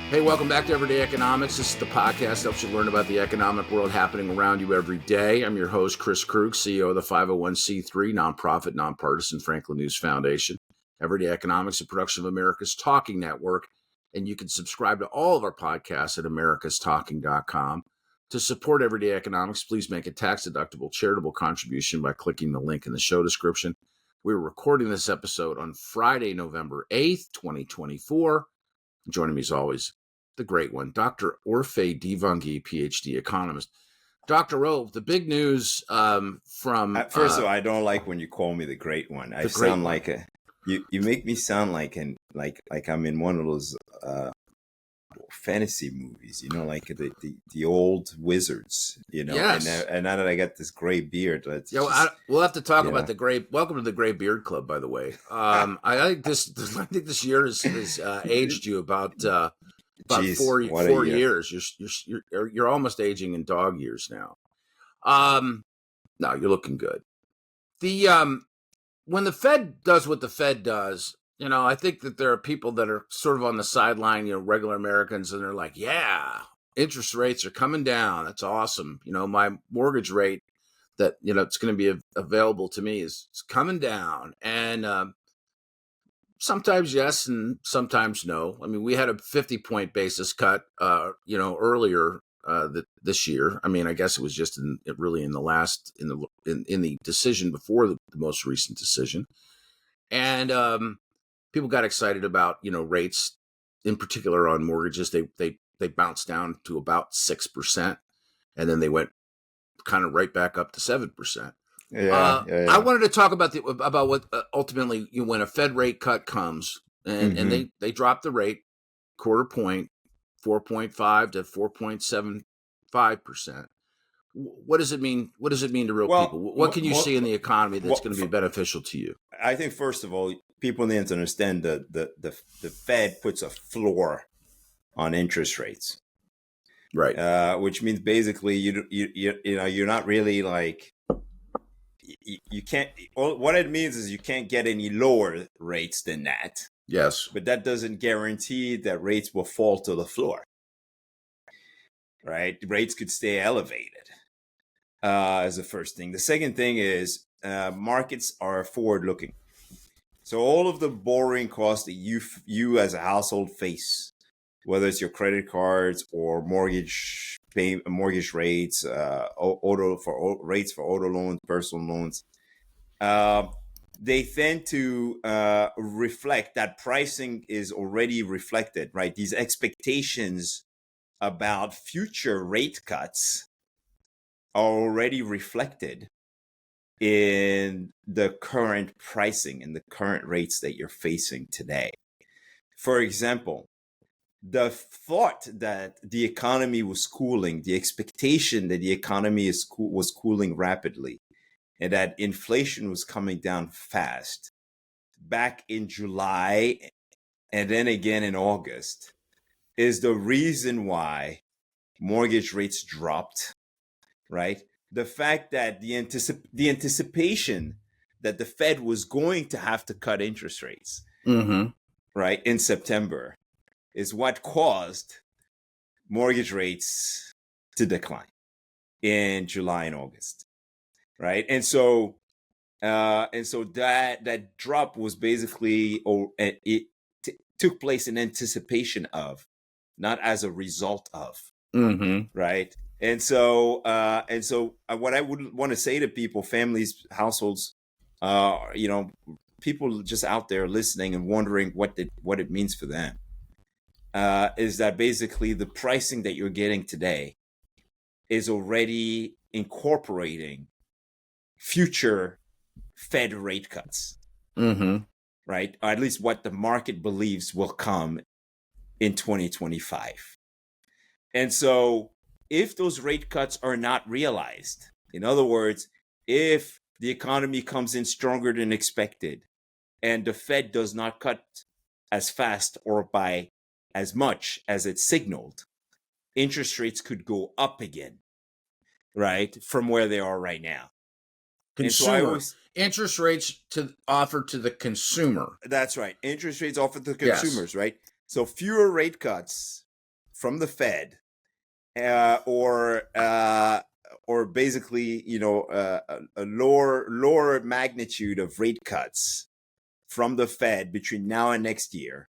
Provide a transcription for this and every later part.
Hey, welcome back to Everyday Economics. This is the podcast that helps you learn about the economic world happening around you every day. I'm your host, Chris Krug, CEO of the 501c3 nonprofit, nonpartisan Franklin News Foundation. Everyday Economics, a production of America's Talking Network, and you can subscribe to all of our podcasts at americastalking.com. To support Everyday Economics, please make a tax-deductible charitable contribution by clicking the link in the show description. We're recording this episode on Friday, November 8th, 2024. Joining me as always, the great one, Dr. Orphe Divounguy, PhD economist. Dr. Orphe, the big news from... First of all, I don't like when you call me the great one. I sound like you make me sound like I'm in one of those fantasy movies, like the old wizards, Yes. And now that I got this gray beard, we'll have to talk about the gray. Welcome to the Gray Beard Club, by the way. I think this year has aged you about Jeez, 4 years. You're almost aging in dog years now. No, you're looking good. When the Fed does what the Fed does, I think that there are people that are sort of on the sideline, regular Americans, and they're like, yeah, interest rates are coming down. That's awesome. My mortgage rate that, it's going to be available to me is coming down. And sometimes yes, and sometimes no. I mean, we had a 50-point basis cut, earlier this year. I mean, I guess it was just in the decision before the most recent decision. And people got excited about, rates, in particular on mortgages. They bounced down to about 6%, and then they went kind of right back up to 7%. Yeah. I wanted to talk about what ultimately, when a Fed rate cut comes, and they drop the rate quarter point, 4.5 to 4.75%. What does it mean? What does it mean to real people? What can you see in the economy that's going to be beneficial to you? I think, first of all, people need to understand that the Fed puts a floor on interest rates, right? Which means basically you're not really like you can't. What it means is you can't get any lower rates than that. Yes, but that doesn't guarantee that rates will fall to the floor. Right, rates could stay elevated. As the first thing. The second thing is markets are forward-looking. So all of the borrowing costs that you as a household face, whether it's your credit cards or mortgage rates, rates for auto loans, personal loans, they tend to reflect that pricing is already reflected, right? These expectations about future rate cuts are already reflected in the current pricing and the current rates that you're facing today. For example, the thought that the economy was cooling, the expectation that the economy was cooling rapidly, and that inflation was coming down fast back in July and then again in August is the reason why mortgage rates dropped. Right? The fact that the anticipation that the Fed was going to have to cut interest rates, right, in September is what caused mortgage rates to decline in July and August, right? And so that drop was basically, it took place in anticipation of, not as a result of, right? And so what I would want to say to people, families, households, people just out there listening and wondering what it means for them, is that basically the pricing that you're getting today is already incorporating future Fed rate cuts, right? Or at least what the market believes will come in 2025. And so if those rate cuts are not realized, in other words, if the economy comes in stronger than expected and the Fed does not cut as fast or by as much as it signaled, interest rates could go up again, right, from where they are right now. Interest rates offered to the consumer. That's right. Interest rates offered to consumers, yes. Right? So fewer rate cuts from the Fed, or basically, a lower magnitude of rate cuts from the Fed between now and next year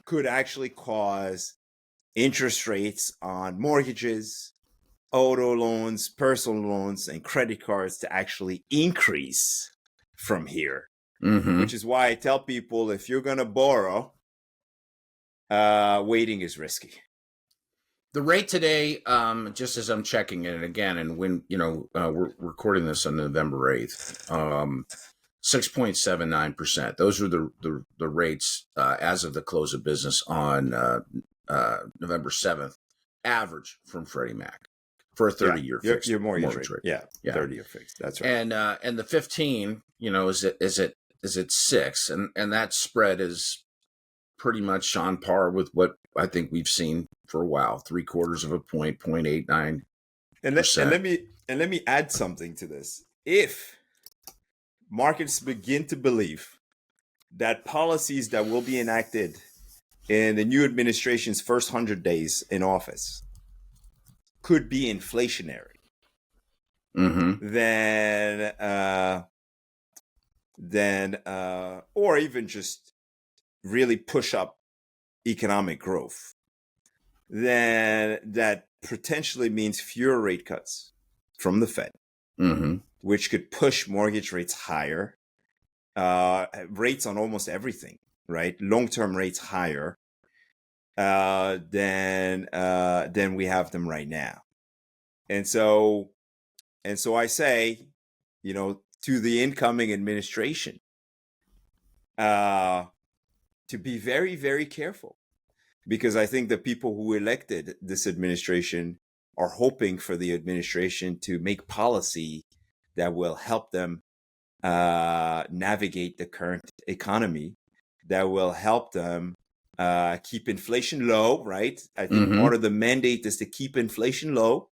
could actually cause interest rates on mortgages, auto loans, personal loans, and credit cards to actually increase from here. Which is why I tell people, if you're going to borrow, waiting is risky. The rate today, just as I'm checking it again, and when we're recording this on November 8th, 6.79%. Those are the rates as of the close of business on November 7th, average from Freddie Mac for a 30-year fixed your mortgage rate. Yeah, 30-year fixed. That's right. And the 15, is at 6, and that spread is pretty much on par with what I think we've seen for a while, 0.75 of a point, 0.89. And let me add something to this. If markets begin to believe that policies that will be enacted in the new administration's first 100 days in office could be inflationary, then or even just really push up economic growth, then that potentially means fewer rate cuts from the Fed, which could push mortgage rates higher, rates on almost everything, right? Long-term rates higher than we have them right now. And so I say, to the incoming administration, to be very, very careful, because I think the people who elected this administration are hoping for the administration to make policy that will help them navigate the current economy, that will help them keep inflation low, right? I think part of the mandate is to keep inflation low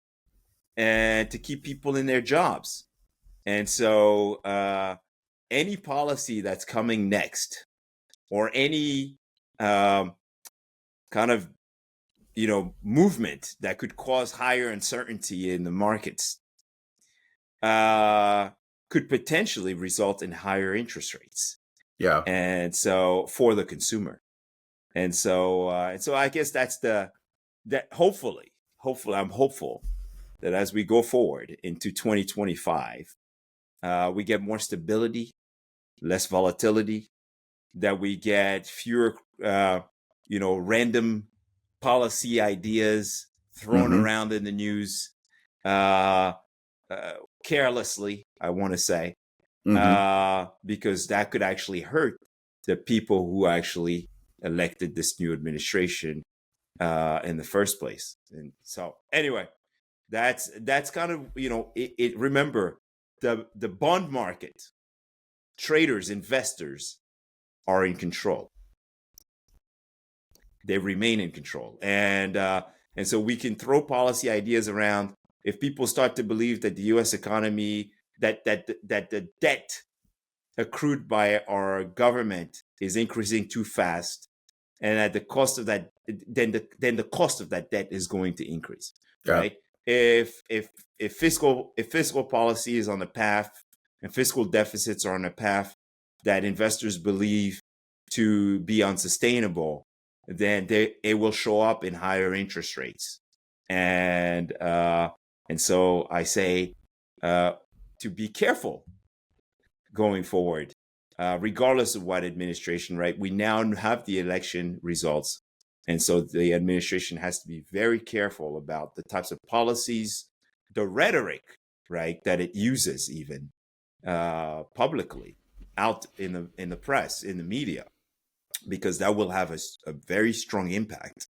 and to keep people in their jobs. And so any policy that's coming next, or any kind of movement that could cause higher uncertainty in the markets could potentially result in higher interest rates. Yeah. And so for the consumer. And so I guess hopefully I'm hopeful that as we go forward into 2025, we get more stability, less volatility, that we get fewer, random policy ideas thrown around in the news carelessly, I want to say, because that could actually hurt the people who actually elected this new administration in the first place. And so anyway, that's kind of, remember, the bond market, traders, investors are in control. They remain in control. And so we can throw policy ideas around. If people start to believe that the U.S. economy, that the debt accrued by our government is increasing too fast, and at the cost of that, then the cost of that debt is going to increase, right? If fiscal policy is on the path, and fiscal deficits are on a path that investors believe to be unsustainable, then it will show up in higher interest rates. And so I say to be careful going forward, regardless of what administration, right? We now have the election results. And so the administration has to be very careful about the types of policies, the rhetoric, right, that it uses even publicly out in the press, in the media, because that will have a very strong impact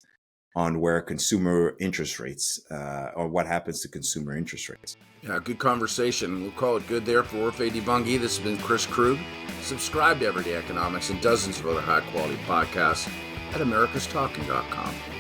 on where consumer interest rates, or what happens to consumer interest rates. Yeah, good conversation. We'll call it good there for Orphe Divounguy. This has been Chris Krug. Subscribe to Everyday Economics and dozens of other high-quality podcasts at americastalking.com.